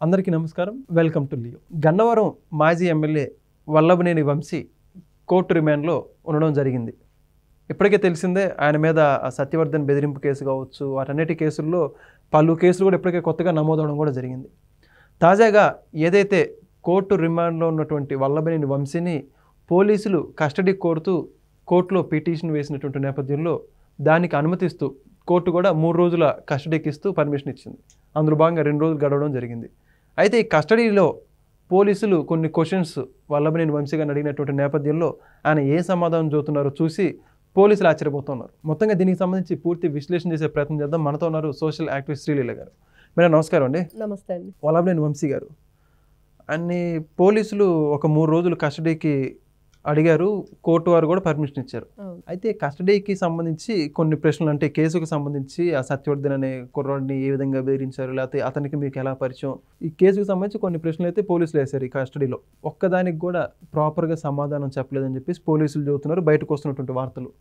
అందరికీ నమస్కారం. Welcome to Leo. Gannavaram మాజీ ఎమ్మెల్యే వల్లభనేని వంశీ కోర్టు రిమాండ్లో ఉండడం జరిగింది. ఇప్పటికే తెలిసిందే ఆయన మీద సత్యవర్ధన్ బెదిరింపు కేసు కావచ్చు, వాటన్నిటి కేసుల్లో పలు కేసులు కూడా ఇప్పటికే కొత్తగా నమోదవడం కూడా జరిగింది. తాజాగా ఏదైతే కోర్టు రిమాండ్లో ఉన్నటువంటి వల్లభనేని వంశీని పోలీసులు కస్టడీ కోరుతూ కోర్టులో పిటిషన్ వేసినటువంటి నేపథ్యంలో దానికి అనుమతిస్తూ కోర్టు కూడా 3 రోజుల కస్టడీకి ఇస్తూ పర్మిషన్ ఇచ్చింది. అందులో భాగంగా 2 రోజులు గడవడం జరిగింది. అయితే ఈ కస్టడీలో పోలీసులు కొన్ని క్వశ్చన్స్ వల్లభనేని వంశీ గారిని అడిగినటువంటి నేపథ్యంలో ఆయన ఏ సమాధానం చూస్తున్నారో చూసి పోలీసులు ఆశ్చర్యపోతున్నారు. మొత్తంగా దీనికి సంబంధించి పూర్తి విశ్లేషణ చేసే ప్రయత్నం చేద్దాం. మనతో ఉన్నారు సోషల్ యాక్టివిస్ట్ శ్రీలీల గారు. మేడం నమస్కారం అండి. నమస్తే అండి. వల్లభనేని వంశీ గారు అన్ని పోలీసులు ఒక 3 రోజులు కస్టడీకి అడిగారు, కోర్టు వారు కూడా పర్మిషన్ ఇచ్చారు. అయితే కస్టడీకి సంబంధించి కొన్ని ప్రశ్నలు, అంటే కేసుకు సంబంధించి ఆ సత్యవర్ధన్ అనే కుర్రాడిని ఏ విధంగా బెదిరించారు, లేకపోతే అతనికి మీకు ఎలా పరిచయం, ఈ కేసుకు సంబంధించి కొన్ని ప్రశ్నలు అయితే పోలీసులు వేశారు ఈ కస్టడీలో. ఒక్కదానికి కూడా ప్రాపర్గా సమాధానం చెప్పలేదని చెప్పేసి పోలీసులు చెబుతున్నారు. బయటకు వస్తున్నటువంటి వార్తలు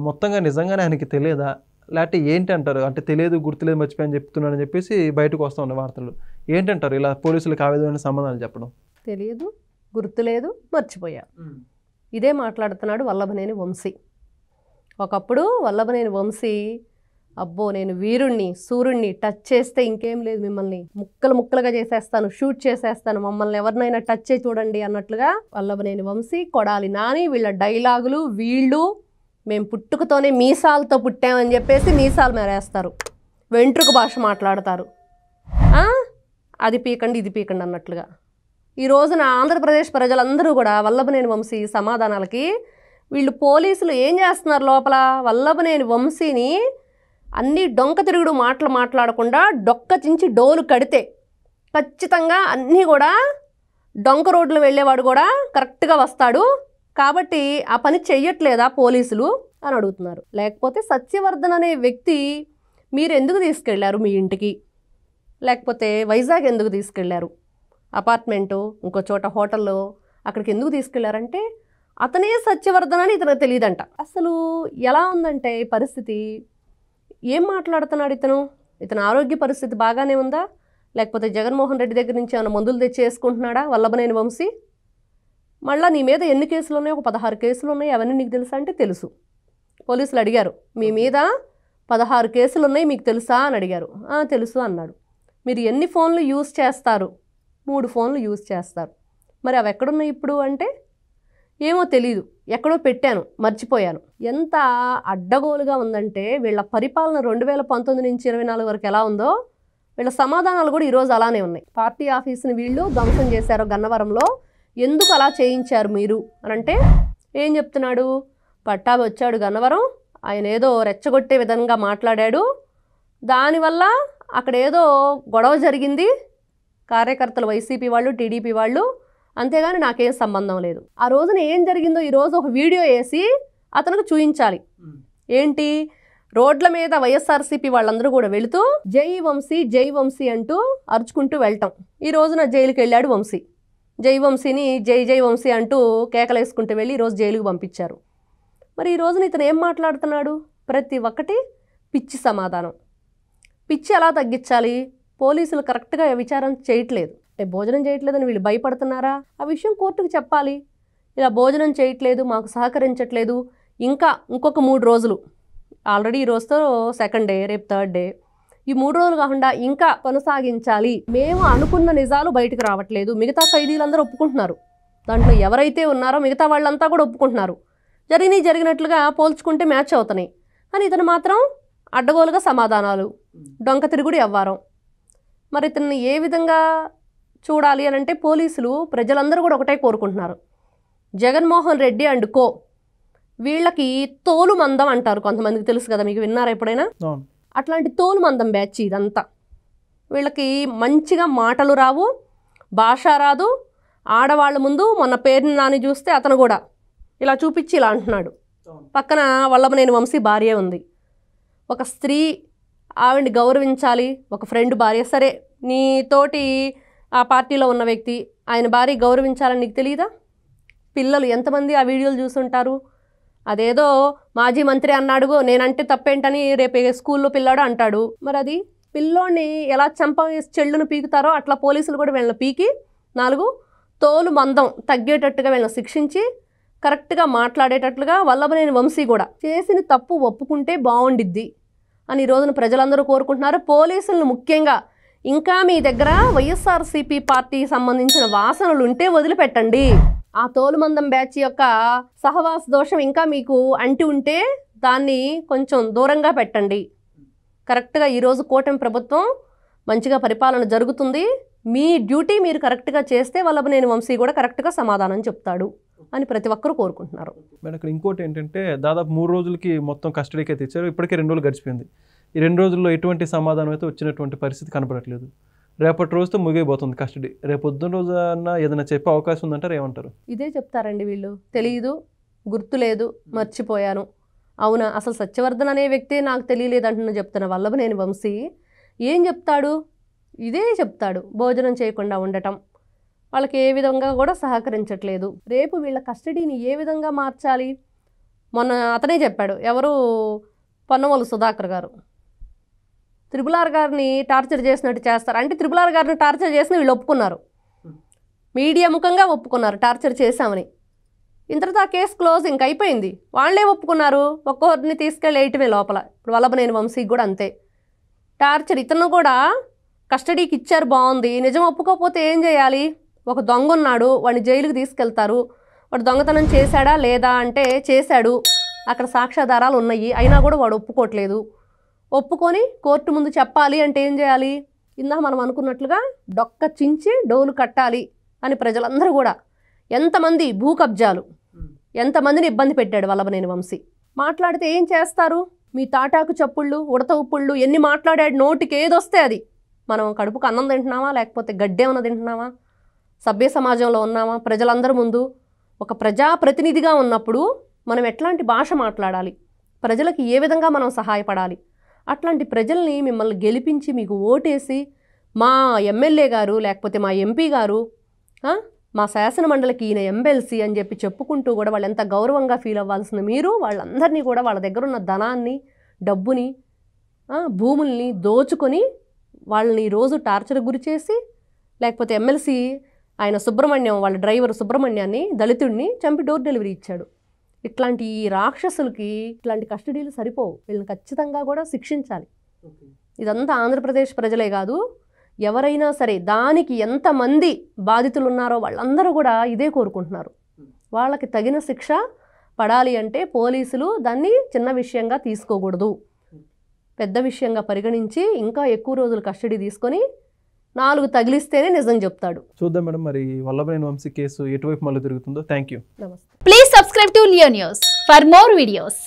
మొత్తంగా నిజంగానే ఆయనకి తెలియదా, లేకపోతే ఏంటి అంటారు, అంటే తెలియదు, గుర్తులేదు, మర్చిపోయని చెప్తున్నారని చెప్పేసి బయటకు వస్తూ ఉన్న వార్తలు ఏంటంటారు ఇలా పోలీసులకు ఆ విధమైన సమాధానాలు చెప్పడం? తెలియదు, గుర్తులేదు, మర్చిపోయా, ఇదే మాట్లాడుతున్నాడు వల్లభనేని వంశీ. ఒకప్పుడు వల్లభనేని వంశీ అబ్బో నేను వీరుణ్ణి సూర్యుణ్ణి, టచ్ చేస్తే ఇంకేం లేదు, మిమ్మల్ని ముక్కలు ముక్కలుగా చేసేస్తాను, షూట్ చేసేస్తాను, మమ్మల్ని ఎవరినైనా టచ్ చేసి చూడండి అన్నట్లుగా వల్లభనేని వంశీ, కొడాలి నాని వీళ్ళ డైలాగులు, వీళ్ళు మేము పుట్టుకతోనే మీసాలతో పుట్టామని చెప్పేసి మీసాలు మేరేస్తారు, వెంట్రుక భాష మాట్లాడతారు, అది పీకండి ఇది పీకండి అన్నట్లుగా. ఈ రోజున ఆంధ్రప్రదేశ్ ప్రజలందరూ కూడా వల్లభనేని వంశీ సమాధానాలకి వీళ్ళు పోలీసులు ఏం చేస్తున్నారు, లోపల వల్లభనేని వంశీని అన్ని డొంక తిరుగుడు మాటలు మాట్లాడకుండా డొక్క చించి డోలు కడితే ఖచ్చితంగా అన్నీ కూడా డొంక రోడ్లు వెళ్ళేవాడు కూడా కరెక్ట్గా వస్తాడు, కాబట్టి ఆ పని చెయ్యట్లేదా పోలీసులు అని అడుగుతున్నారు. లేకపోతే సత్యవర్ధన్ అనే వ్యక్తి మీరు ఎందుకు తీసుకెళ్లారు మీ ఇంటికి, లేకపోతే వైజాగ్ ఎందుకు తీసుకెళ్లారు, అపార్ట్మెంటు ఇంకో చోట హోటల్లో అక్కడికి ఎందుకు తీసుకెళ్లారంటే అతనే సత్యవర్ధన్ అని ఇతనికి తెలియదంట. అసలు ఎలా ఉందంటే పరిస్థితి, ఏం మాట్లాడుతున్నాడు ఇతను ఆరోగ్య పరిస్థితి బాగానే ఉందా, లేకపోతే జగన్మోహన్ రెడ్డి దగ్గర నుంచి ఏమైనా మందులు తెచ్చి వేసుకుంటున్నాడా వల్లభనేని వంశీ? మళ్ళీ నీ మీద ఎన్ని కేసులు ఉన్నాయి, ఒక 16 కేసులు ఉన్నాయి, అవన్నీ నీకు తెలుసా అంటే తెలుసు. పోలీసులు అడిగారు మీ మీద 16 కేసులు ఉన్నాయి మీకు తెలుసా అని అడిగారు. తెలుసు అన్నాడు. మీరు ఎన్ని ఫోన్లు యూజ్ చేస్తారు? 3 ఫోన్లు యూజ్ చేస్తారు. మరి అవి ఎక్కడున్నాయి ఇప్పుడు అంటే ఏమో తెలీదు, ఎక్కడో పెట్టాను మర్చిపోయాను. ఎంత అడ్డగోలుగా ఉందంటే వీళ్ళ పరిపాలన 2019 నుంచి 24 వరకు ఎలా ఉందో వీళ్ళ సమాధానాలు కూడా ఈరోజు అలానే ఉన్నాయి. పార్టీ ఆఫీస్ని వీళ్ళు ధ్వంసం చేశారు గన్నవరంలో, ఎందుకు అలా చేయించారు మీరు అని అంటే ఏం చెప్తున్నాడు, పట్టాభి వచ్చాడు గన్నవరం, ఆయన ఏదో రెచ్చగొట్టే విధంగా మాట్లాడాడు, దానివల్ల అక్కడ ఏదో గొడవ జరిగింది, కార్యకర్తలు వైసీపీ వాళ్ళు టీడీపీ వాళ్ళు, అంతేగాని నాకేం సంబంధం లేదు. ఆ రోజున ఏం జరిగిందో ఈరోజు ఒక వీడియో వేసి అతనికి చూపించాలి. ఏంటి, రోడ్ల మీద వైఎస్ఆర్సీపీ వాళ్ళందరూ కూడా వెళుతూ జై వంశీ జై వంశీ అంటూ అరుచుకుంటూ వెళ్ళటం. ఈ రోజున జైలుకి వెళ్ళాడు వంశీ, జై వంశీని జై జై వంశీ అంటూ కేకలేసుకుంటూ వెళ్ళి ఈరోజు జైలుకు పంపించారు. మరి ఈ రోజున ఇతను ఏం మాట్లాడుతున్నాడు, ప్రతి ఒక్కటి పిచ్చి సమాధానం. పిచ్చి ఎలా తగ్గించాలి, పోలీసులు కరెక్ట్గా విచారణ చేయట్లేదు, అంటే భోజనం చేయట్లేదని వీళ్ళు భయపడుతున్నారా, ఆ విషయం కోర్టుకు చెప్పాలి. ఇలా భోజనం చేయట్లేదు, మాకు సహకరించట్లేదు, ఇంకొక 3 రోజులు, ఆల్రెడీ ఈ రోజుతో 2nd డే, రేపు 3rd డే, ఈ 3 రోజులు కాకుండా ఇంకా కొనసాగించాలి, మేము అనుకున్న నిజాలు బయటకు రావట్లేదు, మిగతా ఖైదీలందరూ ఒప్పుకుంటున్నారు, దాంట్లో ఎవరైతే ఉన్నారో మిగతా వాళ్ళంతా కూడా ఒప్పుకుంటున్నారు, జరిగినట్లుగా పోల్చుకుంటే మ్యాచ్ అవుతున్నాయి, కానీ ఇతను మాత్రం అడ్డగోలుగా సమాధానాలు, డొంక తిరుగుడు వ్యవహారం. మరి ఇతన్ని ఏ విధంగా చూడాలి అని అంటే పోలీసులు ప్రజలందరూ కూడా ఒకటే కోరుకుంటున్నారు, జగన్మోహన్ రెడ్డి అండ్ కో వీళ్ళకి తోలు మందం అంటారు, కొంతమందికి తెలుసు కదా, మీకు విన్నారా ఎప్పుడైనా? అట్లాంటి తోలు మందం బ్యాచ్ ఇదంతా. వీళ్ళకి మంచిగా మాటలు రావు, భాష రాదు, ఆడవాళ్ళ ముందు మొన్న పేరుని నాని చూస్తే అతను కూడా ఇలా చూపించి ఇలా అంటున్నాడు. పక్కన వల్లభనేని వంశీ భార్య ఉంది, ఒక స్త్రీ, ఆవిడ్ని గౌరవించాలి, ఒక ఫ్రెండ్ భార్య, సరే నీతోటి ఆ పార్టీలో ఉన్న వ్యక్తి ఆయన భార్య గౌరవించాలని నీకు తెలియదా? పిల్లలు ఎంతమంది ఆ వీడియోలు చూసుంటారు, అదేదో మాజీ మంత్రి అన్నాడు నేనంటే తప్పేంటని రేపు స్కూల్లో పిల్లాడు అంటాడు, మరి అది పిల్లోని ఎలా వేసి చెళ్ళును పీకుతారో అట్లా పోలీసులు కూడా వీళ్ళని పీకి 4 తోలు మందం తగ్గేటట్టుగా వీళ్ళని శిక్షించి కరెక్ట్గా మాట్లాడేటట్లుగా వల్లభనేని వంశీ కూడా చేసిన తప్పు ఒప్పుకుంటే బాగుండిద్ది అని ఈ రోజున ప్రజలందరూ కోరుకుంటున్నారు. పోలీసులను ముఖ్యంగా ఇంకా మీ దగ్గర వైఎస్ఆర్సీపీ పార్టీకి సంబంధించిన వాసనలు ఉంటే వదిలిపెట్టండి. ఆ తోలుమందం బ్యాచ్ యొక్క సహవాస దోషం ఇంకా మీకు అంటి ఉంటే దాన్ని కొంచెం దూరంగా పెట్టండి. కరెక్ట్గా ఈరోజు కూటమి ప్రభుత్వం మంచిగా పరిపాలన జరుగుతుంది. మీ డ్యూటీ మీరు కరెక్ట్గా చేస్తే వల్లభనేని వంశీ కూడా కరెక్ట్గా సమాధానం చెప్తాడు అని ప్రతి ఒక్కరూ కోరుకుంటున్నారు. మేడం ఇక్కడ ఇంకోటి ఏంటంటే దాదాపు 3 రోజులకి మొత్తం కస్టడీకి అయితే ఇచ్చారు. ఇప్పటికే 2 రోజులు గడిచిపోయింది. ఈ 2 రోజుల్లో ఎటువంటి సమాధానం అయితే వచ్చినటువంటి పరిస్థితి కనపడట్లేదు. రేపటి రోజుతో ముగిపోతుంది కస్టడీ. రేపు పొద్దున్న రోజు అన్నా ఏదైనా చెప్పే అవకాశం ఉందంటారు, ఏమంటారు? ఇదే చెప్తారండి వీళ్ళు. తెలియదు, గుర్తులేదు, మర్చిపోయాను. అవునా, అసలు సత్యవర్ధన్ అనే వ్యక్తే నాకు తెలియలేదు అంటున్నా చెప్తున్న వల్లభనేని వంశీ ఏం చెప్తాడు? ఇదే చెప్తాడు. భోజనం చేయకుండా ఉండటం, వాళ్ళకి ఏ విధంగా కూడా సహకరించట్లేదు. రేపు వీళ్ళ కస్టడీని ఏ విధంగా మార్చాలి? మొన్న అతనే చెప్పాడు, ఎవరు పొన్నవోలు సుధాకర్ గారు త్రిపుల్ గారిని టార్చర్ చేసినట్టు చేస్తారు అంటే త్రిపుల్ గారిని టార్చర్ చేసిన వీళ్ళు ఒప్పుకున్నారు, మీడియా ముఖంగా ఒప్పుకున్నారు టార్చర్ చేశామని. ఇంతటితో ఆ కేసు క్లోజ్, ఇంక అయిపోయింది. వాళ్ళే ఒప్పుకున్నారు. ఒక్కొక్కరిని తీసుకెళ్ళి వేయటమే లోపల. ఇప్పుడు వల్లభనేని వంశీకి కూడా అంతే టార్చర్. ఇతను కూడా కస్టడీకి ఇచ్చారు, బాగుంది. నిజం ఒప్పుకోకపోతే ఏం చేయాలి? ఒక దొంగ ఉన్నాడు, వాడిని జైలుకి తీసుకెళ్తారు. వాడు దొంగతనం చేశాడా లేదా అంటే చేశాడు, అక్కడ సాక్ష్యాధారాలు ఉన్నాయి, అయినా కూడా వాడు ఒప్పుకోవట్లేదు. ఒప్పుకొని కోర్టు ముందు చెప్పాలి అంటే ఏం చేయాలి? ఇందాక మనం అనుకున్నట్లుగా డొక్క చించి డోలు కట్టాలి అని ప్రజలందరూ కూడా ఎంతమంది భూ కబ్జాలు, ఎంతమందిని ఇబ్బంది పెట్టాడు వల్లభనేని వంశీ. మాట్లాడితే ఏం చేస్తారు? మీ తాటాకు చప్పుళ్ళు, ఉడత ఉప్పుళ్ళు ఎన్ని మాట్లాడాడు, నోటికి ఏదొస్తే అది. మనం కడుపుకు అన్నం తింటున్నామా లేకపోతే గడ్డేమన్నా తింటున్నామా? సభ్య సమాజంలో ఉన్నామా? ప్రజలందరి ముందు ఒక ప్రజాప్రతినిధిగా ఉన్నప్పుడు మనం ఎట్లాంటి భాష మాట్లాడాలి, ప్రజలకు ఏ విధంగా మనం సహాయపడాలి? అట్లాంటి ప్రజల్ని మిమ్మల్ని గెలిపించి మీకు ఓటేసి మా ఎమ్మెల్యే గారు లేకపోతే మా ఎంపీ గారు, మా శాసన మండలికి ఈయన ఎమ్మెల్సీ అని చెప్పి చెప్పుకుంటూ కూడా వాళ్ళు ఎంత గౌరవంగా ఫీల్ అవ్వాల్సిన మీరు వాళ్ళందరినీ కూడా వాళ్ళ దగ్గర ఉన్న ధనాన్ని, డబ్బుని, భూముల్ని దోచుకొని వాళ్ళని ఈరోజు టార్చర్ గురి చేసి, లేకపోతే ఎమ్మెల్సీ ఆయన సుబ్రహ్మణ్యం వాళ్ళ డ్రైవర్ సుబ్రహ్మణ్యాన్ని దళితుడిని చంపి డోర్ డెలివరీ ఇచ్చాడు. ఇట్లాంటి ఈ రాక్షసులకి ఇట్లాంటి కస్టడీలు సరిపోవు. వీళ్ళని ఖచ్చితంగా కూడా శిక్షించాలి. ఇదంతా ఆంధ్రప్రదేశ్ ప్రజలే కాదు, ఎవరైనా సరే దానికి ఎంతమంది బాధితులు ఉన్నారో వాళ్ళందరూ కూడా ఇదే కోరుకుంటున్నారు. వాళ్ళకి తగిన శిక్ష పడాలి అంటే పోలీసులు దాన్ని చిన్న విషయంగా తీసుకోకూడదు, పెద్ద విషయంగా పరిగణించి ఇంకా ఎక్కువ రోజులు కస్టడీ తీసుకొని 4 తగిలిస్తేనే నిజం చెప్తాడు. చూద్దాం మేడం, మరి వల్లభనేని వంశీ కేసు ఎటువైపు మళ్ళీ తిరుగుతుందో. Thank you. నమస్తే. Please subscribe to Leo news for more videos.